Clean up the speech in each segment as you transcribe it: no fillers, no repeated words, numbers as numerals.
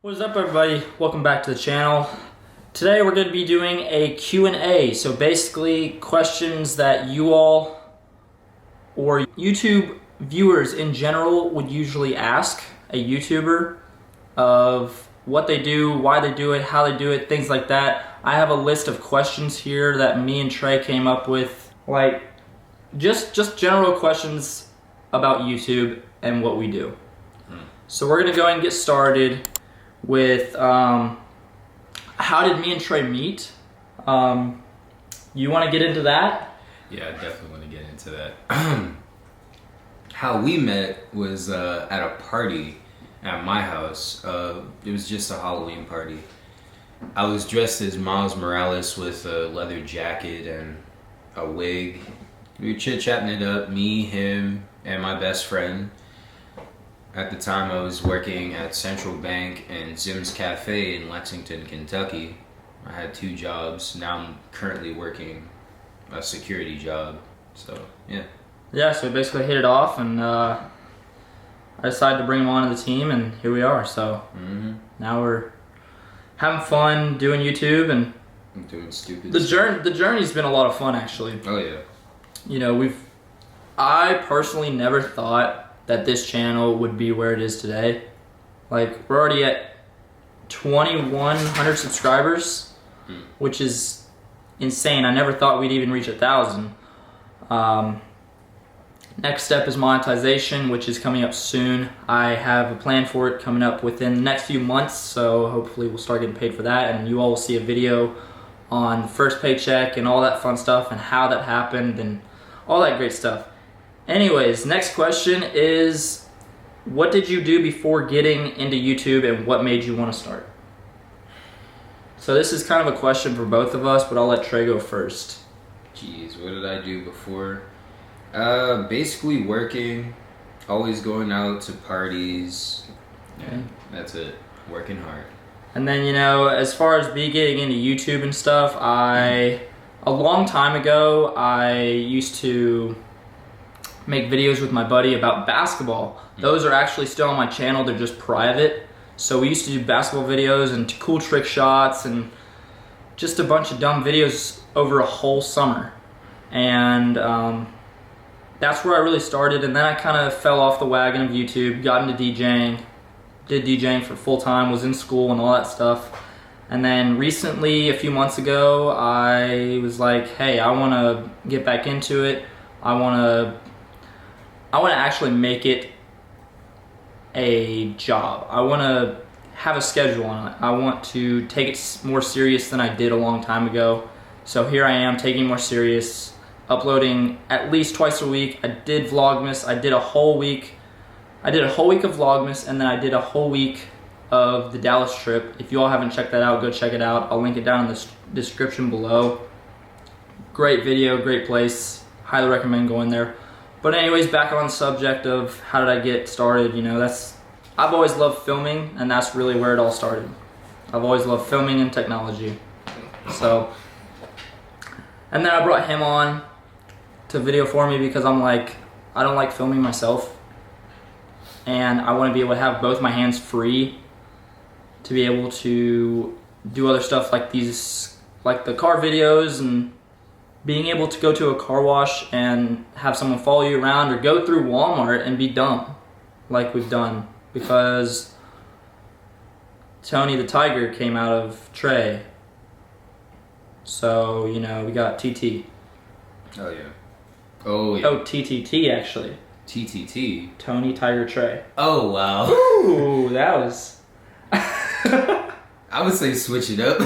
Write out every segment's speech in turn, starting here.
What is up, everybody? Welcome back to the channel. Today we're going to be doing a Q&A. So basically questions that you all or YouTube viewers in general would usually ask a YouTuber of what they do, why they do it, how they do it, things like that. I have a list of questions here that me and Trey came up with, like just general questions about YouTube and what we do. So we're going to go ahead and get started with how did me and Trey meet? You want to get into that? Yeah, I definitely want to get into that. How we met was at a party at my house. It was just a Halloween party. I was dressed as Miles Morales with a leather jacket and a wig. We were chit-chatting it up, me, him, and my best friend. At the time, I was working at Central Bank and Zim's Cafe in Lexington, Kentucky. I had 2 jobs. Now I'm currently working a security job. So, yeah. Yeah, so we basically hit it off, and I decided to bring him onto the team, and here we are. So now we're having fun doing YouTube, and I'm doing stupid the stuff. the journey's been a lot of fun, actually. Oh, yeah. You know, I personally never thought that this channel would be where it is today. Like, we're already at 2,100 subscribers, which is insane. I never thought we'd even reach 1,000. Next step is monetization, which is coming up soon. I have a plan for it coming up within the next few months, so hopefully we'll start getting paid for that, and you all will see a video on the first paycheck and all that fun stuff and how that happened and all that great stuff. Anyways, next question is, what did you do before getting into YouTube and what made you want to start? So this is kind of a question for both of us, but I'll let Trey go first. Jeez, what did I do before? Basically working, always going out to parties. Yeah, that's it. Working hard. And then, you know, as far as me getting into YouTube and stuff, a long time ago, I used to make videos with my buddy about basketball. Those are actually still on my channel, they're just private. So we used to do basketball videos and cool trick shots and just a bunch of dumb videos over a whole summer. And that's where I really started, and then I kind of fell off the wagon of YouTube, got into DJing, did DJing for full time, was in school and all that stuff. And then recently, a few months ago, I was like, hey, I want to get back into it. I want to actually make it a job. I want to have a schedule on it. I want to take it more serious than I did a long time ago. So here I am, taking it more serious, uploading at least twice a week. I did Vlogmas. I did a whole week. I did a whole week of Vlogmas, and then I did a whole week of the Dallas trip. If you all haven't checked that out, go check it out. I'll link it down in the description below. Great video, great place. Highly recommend going there. But anyways, back on the subject of how did I get started, you know, I've always loved filming, and that's really where it all started. I've always loved filming and technology. So, and then I brought him on to video for me because I'm like, I don't like filming myself. And I want to be able to have both my hands free to be able to do other stuff like these, like the car videos, and being able to go to a car wash and have someone follow you around, or go through Walmart and be dumb like we've done, because Tony the Tiger came out of Trey. So, you know, we got TT. Oh, yeah. Oh, yeah. Oh, TTT actually. TTT? Tony Tiger Trey. Oh, wow. Ooh, that was... I would say switch it up.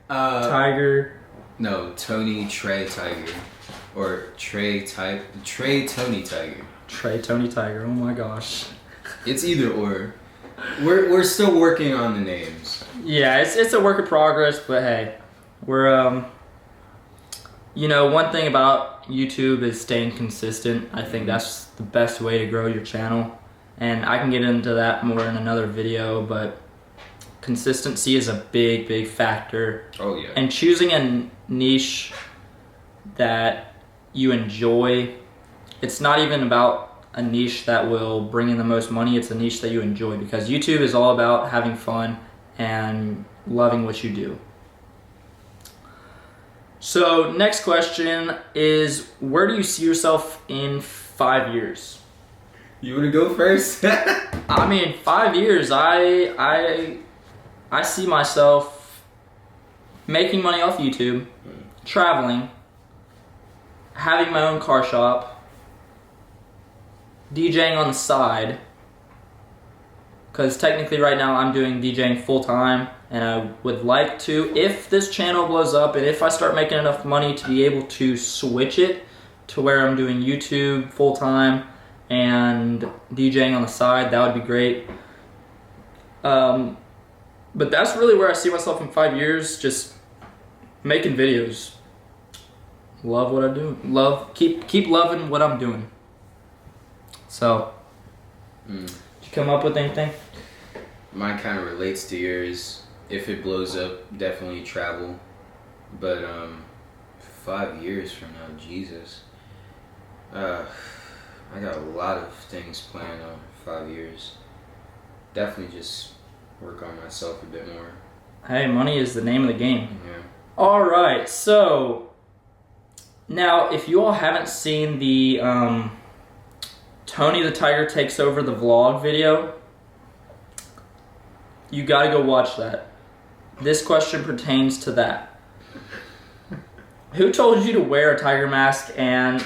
Tiger... No, Tony Trey Tiger. Or Trey Tony Tiger. Trey Tony Tiger, oh my gosh. It's either or. We're still working on the names. Yeah, it's a work in progress, but hey, we're you know, one thing about YouTube is staying consistent. I think that's the best way to grow your channel, and I can get into that more in another video, but consistency is a big factor. Oh, yeah. And choosing a niche that you enjoy. It's not even about a niche that will bring in the most money. It's a niche that you enjoy, because YouTube is all about having fun and loving what you do. So next question is, where do you see yourself in 5 years? You want to go first? I mean, 5 years, I see myself making money off YouTube, traveling, having my own car shop, DJing on the side, because technically right now I'm doing DJing full time, and I would like to, if this channel blows up and if I start making enough money to be able to switch it to where I'm doing YouTube full time and DJing on the side, that would be great. But that's really where I see myself in 5 years, just making videos. Love what I do. Keep loving what I'm doing. So, did you come up with anything? Mine kind of relates to yours. If it blows up, definitely travel. But 5 years from now, Jesus. I got a lot of things planned on 5 years. Definitely just work on myself a bit more. Hey, money is the name of the game. Yeah. All right, so now if you all haven't seen the Tony the Tiger Takes Over the Vlog video, you gotta go watch that. This question pertains to that. Who told you to wear a tiger mask, and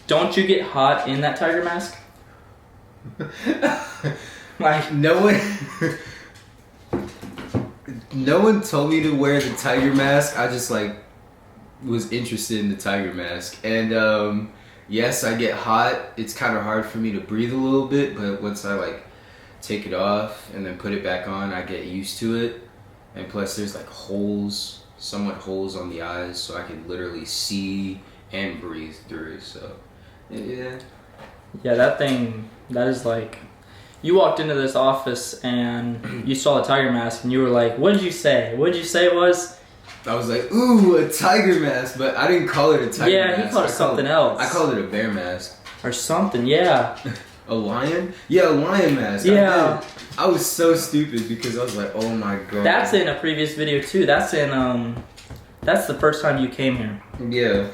don't you get hot in that tiger mask? Like, no one told me to wear the tiger mask. I just was interested in the tiger mask, and yes, I get hot. It's kind of hard for me to breathe a little bit, but once I take it off and then put it back on, I get used to it. And plus there's somewhat holes on the eyes, so I can literally see and breathe through. So yeah, that is you walked into this office and you saw a tiger mask and you were like, what did you say? What did you say it was? I was like, ooh, a tiger mask, but I didn't call it a tiger mask. Yeah, he called it something else. I called it a bear mask. Or something, yeah. A lion? Yeah, a lion mask. Yeah. I was so stupid because I was like, oh my god. That's in a previous video too. That's the first time you came here. Yeah.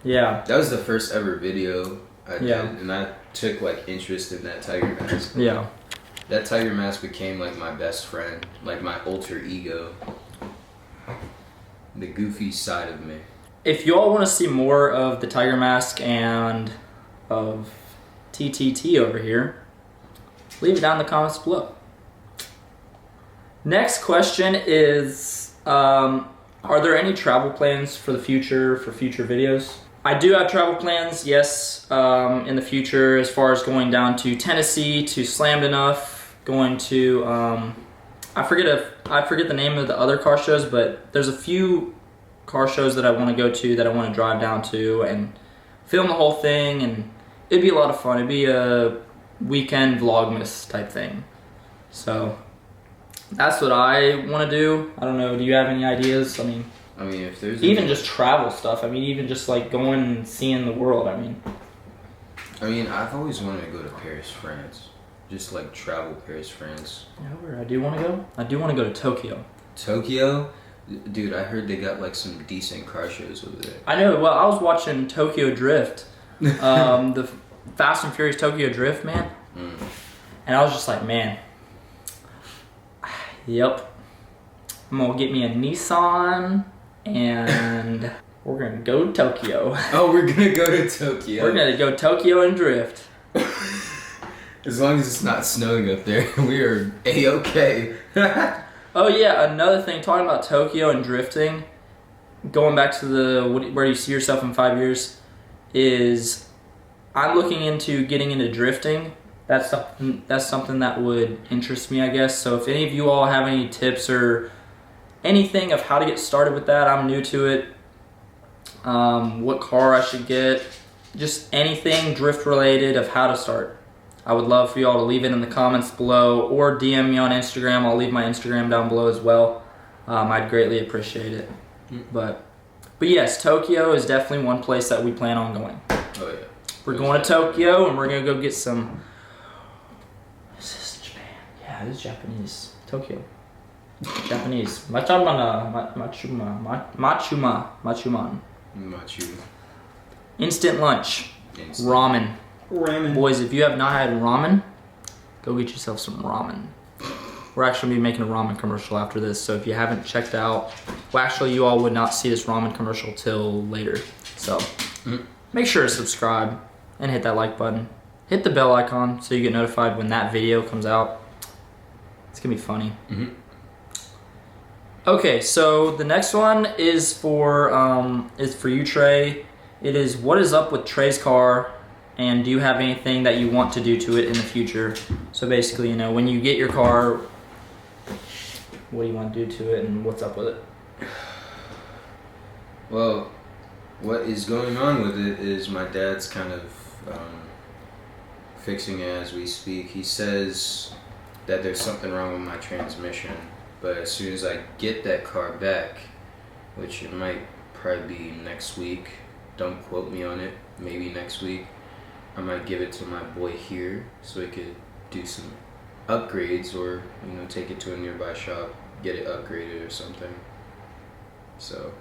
Yeah. That was the first ever video I did, Yeah. and I took interest in that tiger mask. Yeah. That tiger mask became my best friend, my alter ego. The goofy side of me. If you all want to see more of the tiger mask and of TTT over here, leave it down in the comments below. Next question is, are there any travel plans for the future, for future videos? I do have travel plans, yes, in the future, as far as going down to Tennessee, to Slammed Enough, going to, I forget the name of the other car shows, but there's a few car shows that I want to go to, that I want to drive down to and film the whole thing, and it'd be a lot of fun. It'd be a weekend vlogmas type thing. So that's what I want to do. I don't know, do you have any ideas? I mean, if there's even just travel stuff. I mean, even just going and seeing the world. I mean, I've always wanted to go to Paris, France. Just travel Paris, France. you know where I do want to go? I do want to go to Tokyo. Tokyo? Dude, I heard they got some decent car shows over there. I know. Well, I was watching Tokyo Drift, the Fast and Furious Tokyo Drift, man. And I was just like, man, yep, I'm gonna get me a Nissan and we're gonna go to Tokyo. Oh, we're gonna go to Tokyo. We're gonna go Tokyo and drift. As long as it's not snowing up there, we are A-okay. Oh yeah, another thing, talking about Tokyo and drifting, going back to where do you see yourself in 5 years, is I'm looking into getting into drifting. That's something that would interest me, I guess. So if any of you all have any tips or anything of how to get started with that, I'm new to it. What car I should get, just anything drift related of how to start. I would love for you all to leave it in the comments below or DM me on Instagram. I'll leave my Instagram down below as well. I'd greatly appreciate it. But yes, Tokyo is definitely one place that we plan on going. Oh yeah. We're going to Tokyo, and we're gonna go get some. Is this Japan? Yeah, it is Japanese. Tokyo. Japanese. Machuman. Instant lunch. Ramen. Boys, if you have not had ramen, go get yourself some ramen. We're actually going to be making a ramen commercial after this, so if you haven't checked out, well, actually, you all would not see this ramen commercial till later. So, make sure to subscribe and hit that like button. Hit the bell icon so you get notified when that video comes out. It's going to be funny. Okay, so the next one is for you, Trey. It is, what is up with Trey's car, and do you have anything that you want to do to it in the future? So basically, you know, when you get your car, what do you want to do to it, and what's up with it? Well, what is going on with it is my dad's kind of fixing it as we speak. He says that there's something wrong with my transmission, but as soon as I get that car back, which it might probably be next week, don't quote me on it, maybe next week, I might give it to my boy here so he could do some upgrades, or, you know, take it to a nearby shop, get it upgraded or something. So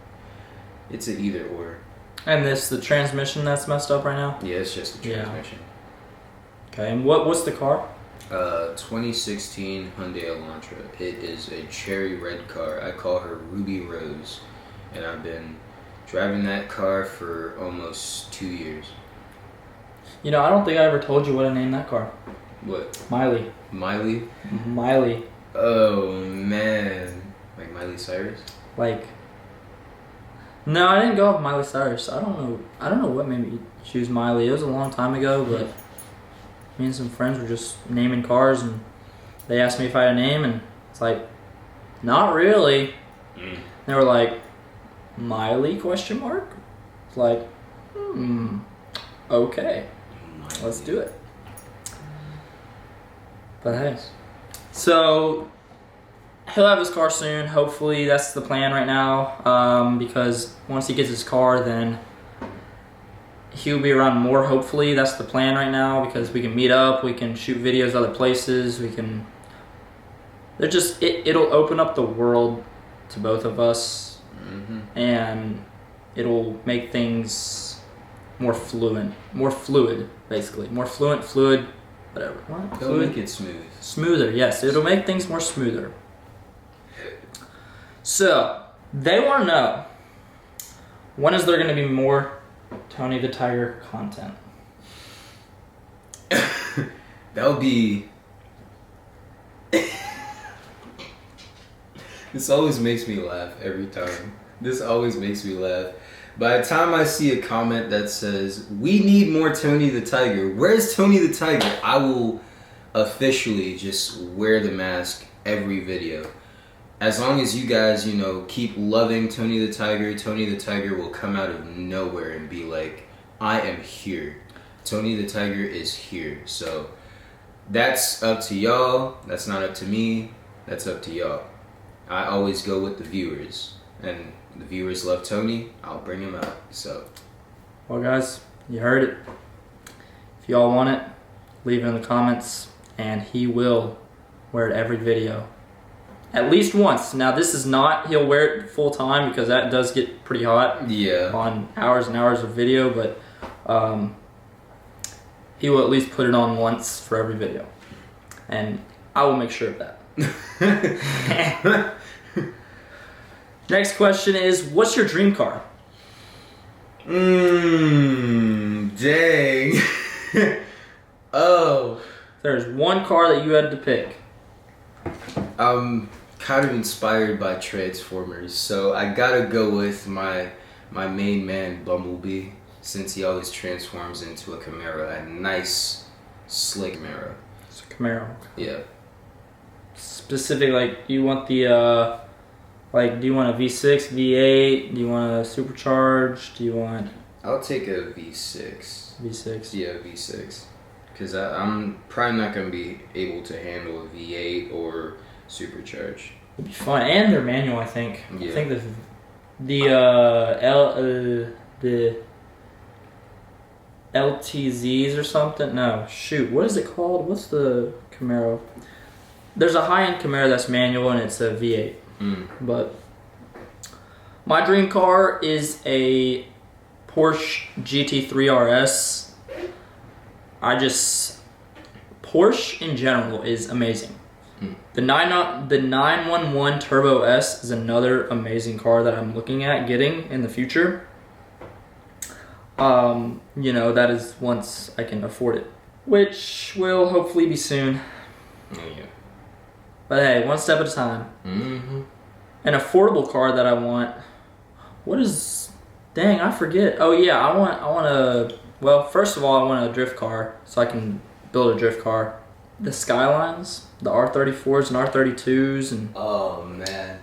it's an either or. And the transmission that's messed up right now? Yeah, it's just the transmission. Okay, and what's the car? 2016 Hyundai Elantra. It is a cherry red car. I call her Ruby Rose, and I've been driving that car for almost 2 years. You know, I don't think I ever told you what I named that car. What? Miley. Miley? Miley. Oh, man. Like Miley Cyrus? Like, no, I didn't go off Miley Cyrus. I don't know what made me choose Miley. It was a long time ago, but me and some friends were just naming cars, and they asked me if I had a name, and it's like, not really. They were like, Miley, question mark? It's like, okay, let's do it. But hey, so he'll have his car soon. Hopefully, that's the plan right now. Because once he gets his car, then he'll be around more. Hopefully, that's the plan right now. Because we can meet up, we can shoot videos other places. We can. They're just it'll open up the world to both of us, and it'll make things more fluid, basically, more fluid. Whatever. It'll make it smooth. Smoother, yes. It'll make things more smoother. So, they want to know, when is there going to be more Tony the Tiger content? That'll be... This always makes me laugh every time. This always makes me laugh. By the time I see a comment that says, we need more Tony the Tiger, where's Tony the Tiger? I will officially just wear the mask every video. As long as you guys, you know, keep loving Tony the Tiger will come out of nowhere and be like, I am here. Tony the Tiger is here. So that's up to y'all. That's not up to me. That's up to y'all. I always go with the viewers. And the viewers love Tony, I'll bring him out. So, well, guys, you heard it. If y'all want it, leave it in the comments, and he will wear it every video, at least once. Now, this is not he'll wear it full time, because that does get pretty hot. On hours and hours of video, but he will at least put it on once for every video, and I will make sure of that. Next question is, what's your dream car? Dang. Oh. There's one car that you had to pick. I'm kind of inspired by Transformers, so I gotta go with my main man, Bumblebee, since he always transforms into a Camaro, a nice, slick Camaro. It's a Camaro. Yeah. Specific, like, do you want the, do you want a V6, V8? Do you want a supercharged? Do you want... I'll take a V6. V6? Yeah, V6. Because I'm probably not going to be able to handle a V8 or supercharged. It'd be fun. And they're manual, I think. Yeah. I think the... LTZs or something. No, shoot, what is it called? What's the Camaro? There's a high-end Camaro that's manual and it's a V8. But my dream car is a Porsche GT3 RS. Porsche in general is amazing. The 911 Turbo S is another amazing car that I'm looking at getting in the future. That is once I can afford it, which will hopefully be soon. Oh, yeah. But hey, one step at a time. An affordable car that I want. Dang, I forget. Oh yeah, I want well, first of all, I want a drift car so I can build a drift car. The Skylines, the R34s and R32s, and oh man,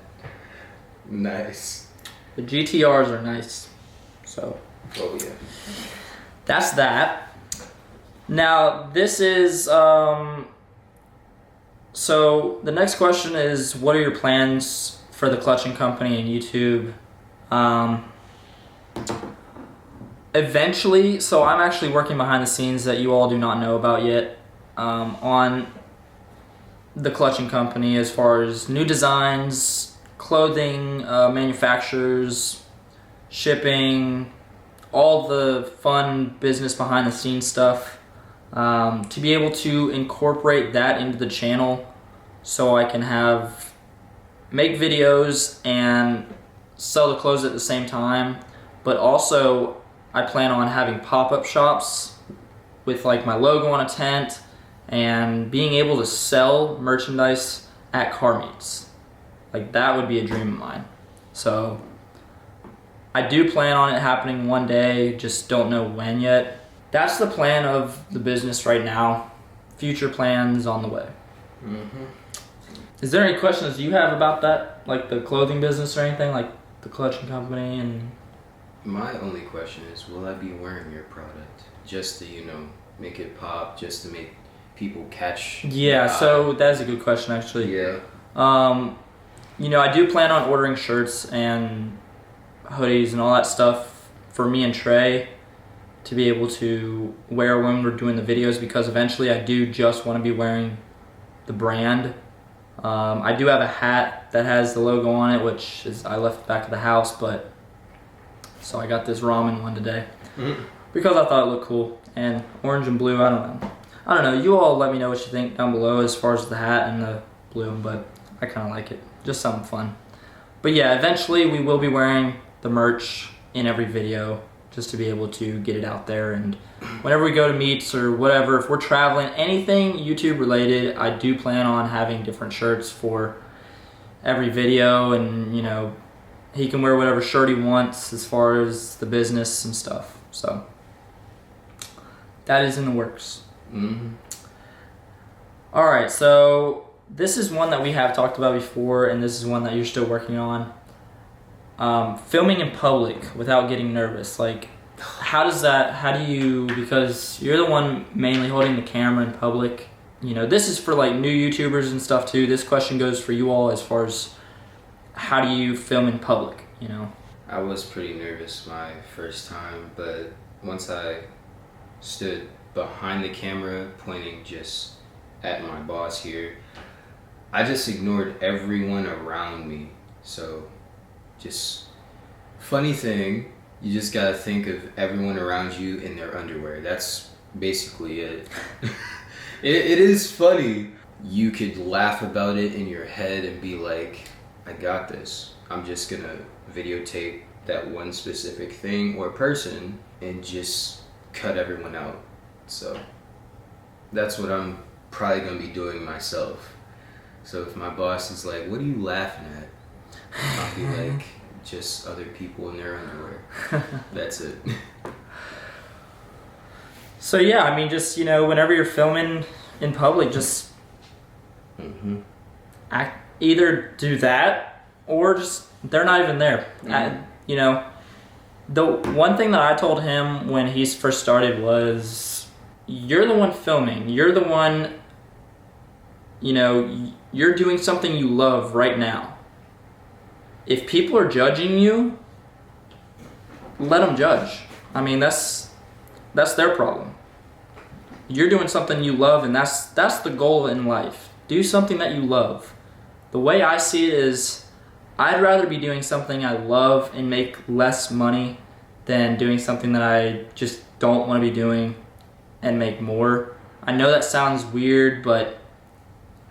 nice. The GTRs are nice. So. Oh yeah. That's that. Now this is so the next question is, what are your plans for the Clutching Company and YouTube? Eventually, so I'm actually working behind the scenes that you all do not know about yet, on the Clutching Company, as far as new designs, clothing, manufacturers, shipping, all the fun business behind the scenes stuff, to be able to incorporate that into the channel so I can make videos and sell the clothes at the same time. But also I plan on having pop-up shops with like my logo on a tent and being able to sell merchandise at car meets. Like that would be a dream of mine. So I do plan on it happening one day, just don't know when yet. That's the plan of the business right now. Future plans on the way. Is there any questions you have about that? Like the clothing business or anything? Like the Clutching Company and... My only question is, will I be wearing your product just to, make it pop, just to make people catch? Yeah, so that's a good question actually. Yeah. I do plan on ordering shirts and hoodies and all that stuff for me and Trey to be able to wear when we're doing the videos, because eventually I do just want to be wearing the brand. I do have a hat that has the logo on it, which is I left back at the house, but so I got this ramen one today because I thought it looked cool. And orange and blue, I don't know. You all let me know what you think down below as far as the hat and the blue, but I kind of like it. Just something fun. But yeah, eventually we will be wearing the merch in every video just to be able to get it out there. And whenever we go to meets or whatever, if we're traveling, anything YouTube related, I do plan on having different shirts for every video. And, he can wear whatever shirt he wants as far as the business and stuff. So that is in the works. All right, so this is one that we have talked about before, and this is one that you're still working on. Filming in public without getting nervous. Like, because you're the one mainly holding the camera in public. This is for like new YouTubers and stuff too. This question goes for you all as far as how do you film in public, I was pretty nervous my first time, but once I stood behind the camera pointing just at my boss here, I just ignored everyone around me. So just funny thing, you just gotta think of everyone around you in their underwear. That's basically it. It is funny. You could laugh about it in your head and be like, I got this. I'm just gonna videotape that one specific thing or person and just cut everyone out. So that's what I'm probably gonna be doing myself. So if my boss is like, what are you laughing at? I'll be like, just other people in their underwear. That's it. So yeah, just, whenever you're filming in public, just either do that or just, they're not even there. The one thing that I told him when he first started was, you're the one filming. You're the one, you're doing something you love right now. If people are judging you, let them judge. That's their problem. You're doing something you love, and that's the goal in life. Do something that you love. The way I see it is, I'd rather be doing something I love and make less money than doing something that I just don't want to be doing and make more. I know that sounds weird, but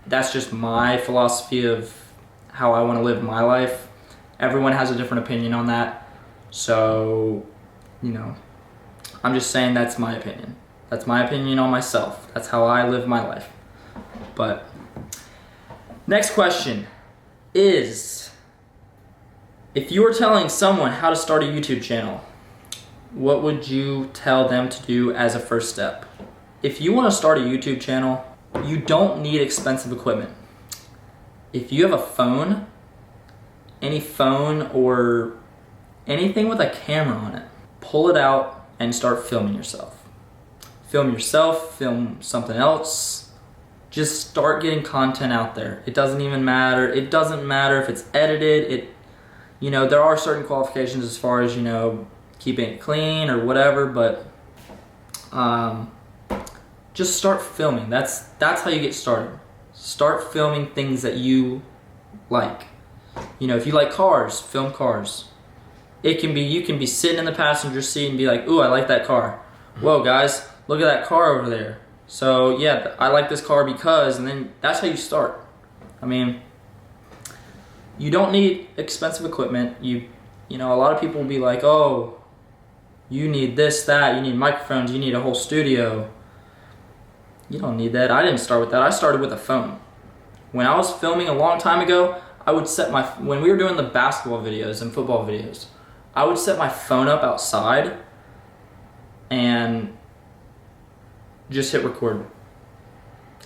that's just my philosophy of how I want to live my life. Everyone has a different opinion on that. So, you know, I'm just saying that's my opinion. That's my opinion on myself. That's how I live my life. But next question is, if you were telling someone how to start a YouTube channel, what would you tell them to do as a first step? If you want to start a YouTube channel, you don't need expensive equipment. If you have a phone, any phone or anything with a camera on it, pull it out and start filming yourself. Film yourself, film something else. Just start getting content out there. It doesn't even matter. It doesn't matter if it's edited. There are certain qualifications as far as, keeping it clean or whatever, but just start filming. That's how you get started. Start filming things that you like. If you like cars, film cars. You can be sitting in the passenger seat and be like, ooh, I like that car. Whoa, guys, look at that car over there. So yeah, I like this car because, and then that's how you start. I mean, you don't need expensive equipment. A lot of people will be like, oh, you need this, that, you need microphones, you need a whole studio. You don't need that. I didn't start with that. I started with a phone. When I was filming a long time ago, I would when we were doing the basketball videos and football videos, I would set my phone up outside and just hit record.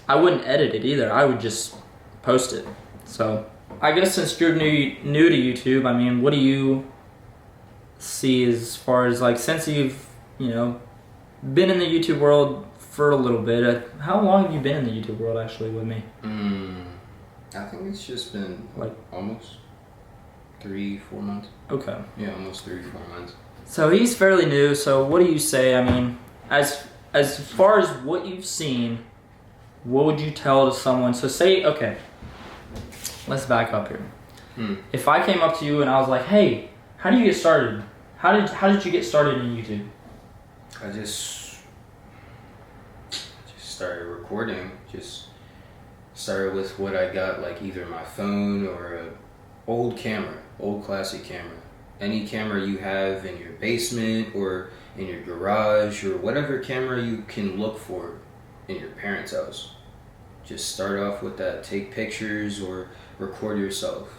I wouldn't edit it either. I would just post it. So I guess since you're new to YouTube, I mean, what do you see as far as since you've been in the YouTube world for a little bit? How long have you been in the YouTube world actually with me? I think it's just been almost 3-4 months. Okay. Yeah, almost 3-4 months. So he's fairly new. So what do you say? I mean, as far as what you've seen, what would you tell to someone? So say, okay, let's back up here. If I came up to you and I was like, hey, how do you get started? How did you get started in YouTube? I just started recording. Just started with what I got, either my phone or a old classic camera. Any camera you have in your basement or in your garage or whatever camera you can look for in your parents' house. Just start off with that. Take pictures or record yourself.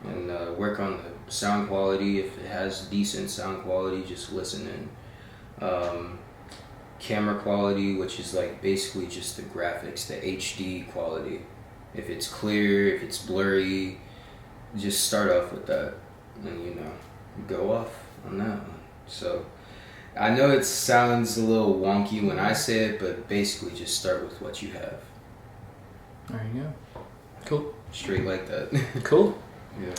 And work on the sound quality. If it has decent sound quality, just listen in. Camera quality, which is basically just the graphics, the HD quality. If it's clear, if it's blurry, just start off with that and go off on that one. So I know it sounds a little wonky when I say it, but basically just start with what you have. There you go. Cool. Straight like that. Cool. Yeah.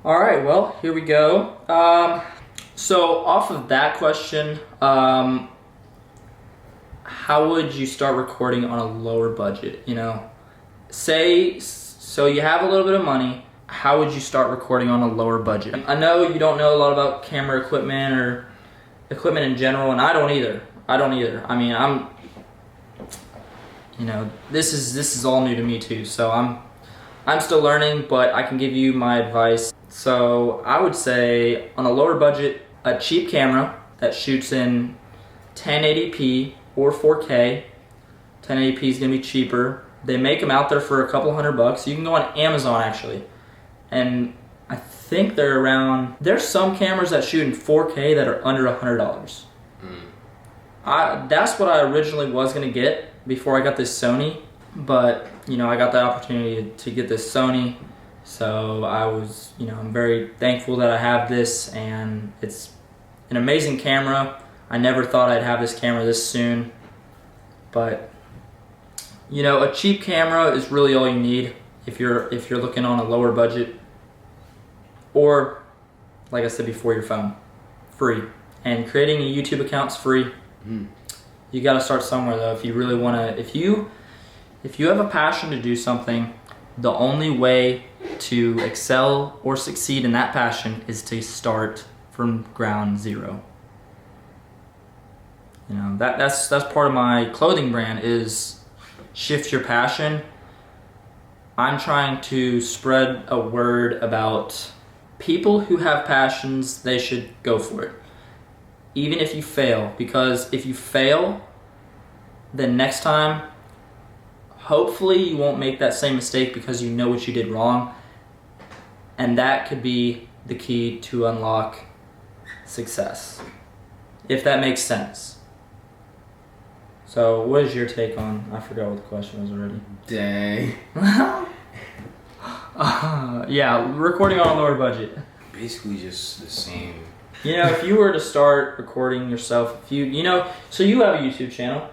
All right, well, here we go. So off of that question, how would you start recording on a lower budget? Say, so you have a little bit of money, how would you start recording on a lower budget? I know you don't know a lot about camera equipment or equipment in general, and I don't either. I mean, this is all new to me too, so I'm still learning, but I can give you my advice. So I would say on a lower budget, a cheap camera that shoots in 1080p or 4K. 1080p is gonna be cheaper. They make them out there for a couple $100. You can go on Amazon actually, and I think there's some cameras that shoot in 4K that are under $100. That's what I originally was gonna get before I got this Sony, but I got the opportunity to get this Sony, so I was, I'm very thankful that I have this, and it's an amazing camera. I never thought I'd have this camera this soon, but a cheap camera is really all you need if you're looking on a lower budget, or like I said before, your phone, free. And creating a YouTube account's free. You got to start somewhere though. If you really want to, if you have a passion to do something, the only way to excel or succeed in that passion is to start from ground zero. You know, that's part of my clothing brand is shift your passion. I'm trying to spread a word about people who have passions, they should go for it. Even if you fail, because if you fail, then next time, hopefully you won't make that same mistake because you know what you did wrong. And that could be the key to unlock success, if that makes sense. So what is your take on, I forgot what the question was already. Dang. Yeah, recording on a lower budget. Basically just the same. You know, if you were to start recording yourself, so you have a YouTube channel.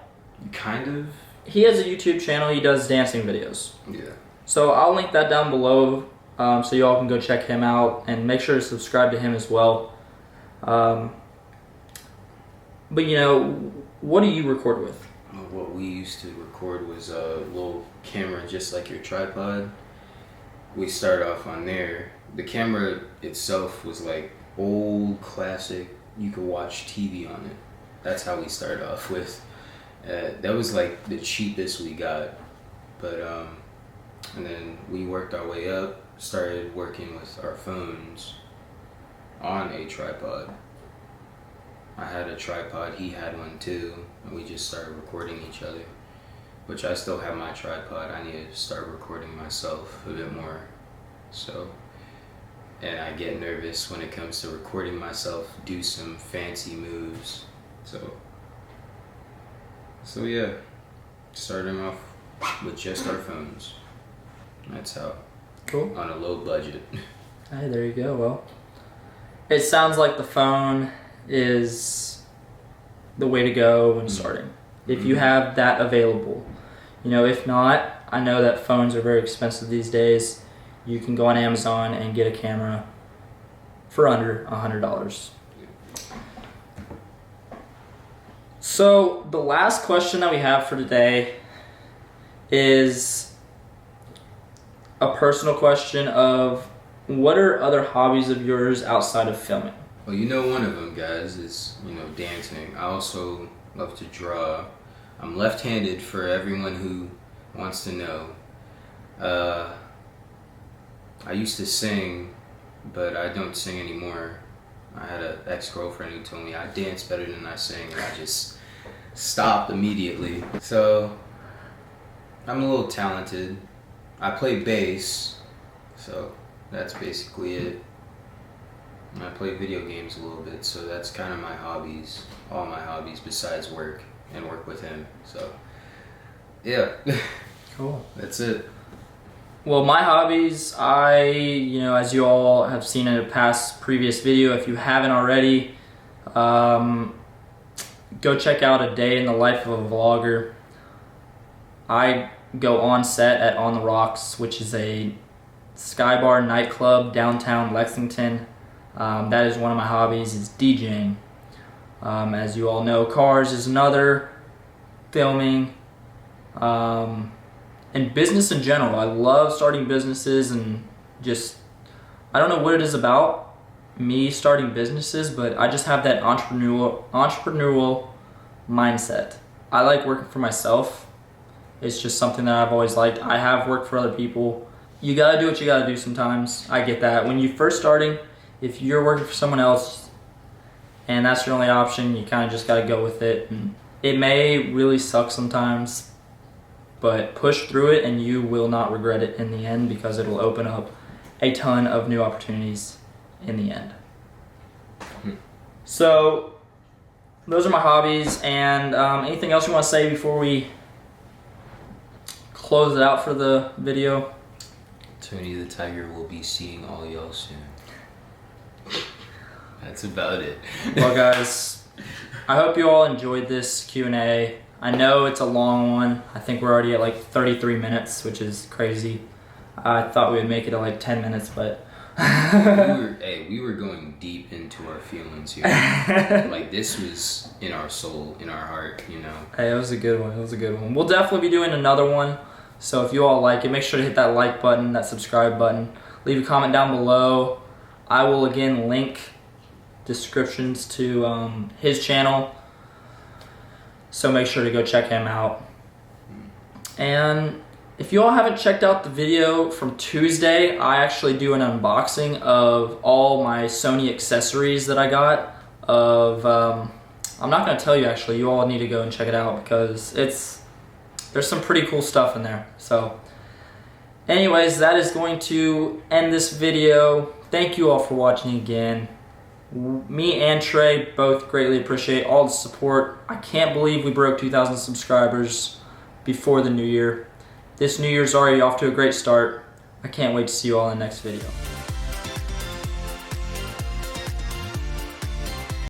Kind of. He has a YouTube channel, he does dancing videos. Yeah. So I'll link that down below so you all can go check him out and make sure to subscribe to him as well. But you know, what do you record with? What we used to record was a little camera just like your tripod. We started off on there. The camera itself was like old classic, you could watch TV on it. That's how we started off with. That was like the cheapest we got, but and then we worked our way up, started working with our phones on a tripod. I had a tripod, he had one too, and we just started recording each other, which I still have my tripod. I need to start recording myself a bit more. So, and I get nervous when it comes to recording myself do some fancy moves. So yeah, starting off with just our phones. That's how. Cool. On a low budget. Hey, there you go. Well, it sounds like the phone is the way to go when starting. If you have that available. You know, if not, I know that phones are very expensive these days. You can go on Amazon and get a camera for under $100. So the last question that we have for today is a personal question of what are other hobbies of yours outside of filming? Well, you know, one of them, guys, is, dancing. I also love to draw. I'm left-handed for everyone who wants to know. I used to sing, but I don't sing anymore. I had an ex-girlfriend who told me I dance better than I sing, and I just stopped immediately. So, I'm a little talented. I play bass, so that's basically it. And I play video games a little bit, so that's kind of my hobbies. All my hobbies besides work and work with him. So, yeah. Cool. That's it. Well, my hobbies, as you all have seen in a previous video, if you haven't already, go check out A Day in the Life of a Vlogger. I go on set at On the Rocks, which is a Sky Bar nightclub downtown Lexington. That is one of my hobbies, is DJing. As you all know, cars is another, filming, and business in general. I love starting businesses and just, I don't know what it is about me starting businesses, but I just have that entrepreneurial mindset. I like working for myself. It's just something that I've always liked. I have worked for other people. You gotta do what you gotta do sometimes. I get that. When you're first starting, if you're working for someone else and that's your only option, you kind of just gotta go with it. And it may really suck sometimes, but push through it and you will not regret it in the end, because it will open up a ton of new opportunities in the end. So those are my hobbies. And anything else you want to say before we close it out for the video? Tony the Tiger will be seeing all y'all soon. That's about it. Well, guys, I hope you all enjoyed this Q&A. I know it's a long one. I think we're already at like 33 minutes, which is crazy. I thought we would make it at like 10 minutes, but We were going deep into our feelings here. Like, this was in our soul, in our heart, you know. Hey, it was a good one. It was a good one. We'll definitely be doing another one. So if you all like it, make sure to hit that like button, that subscribe button. Leave a comment down below. I will again link descriptions to his channel. So make sure to go check him out. And if you all haven't checked out the video from Tuesday, I actually do an unboxing of all my Sony accessories that I got. I'm not going to tell you actually, you all need to go and check it out because there's some pretty cool stuff in there. So anyways, that is going to end this video. Thank you all for watching again. Me and Trey both greatly appreciate all the support. I can't believe we broke 2,000 subscribers before the new year. This new year's already off to a great start. I can't wait to see you all in the next video.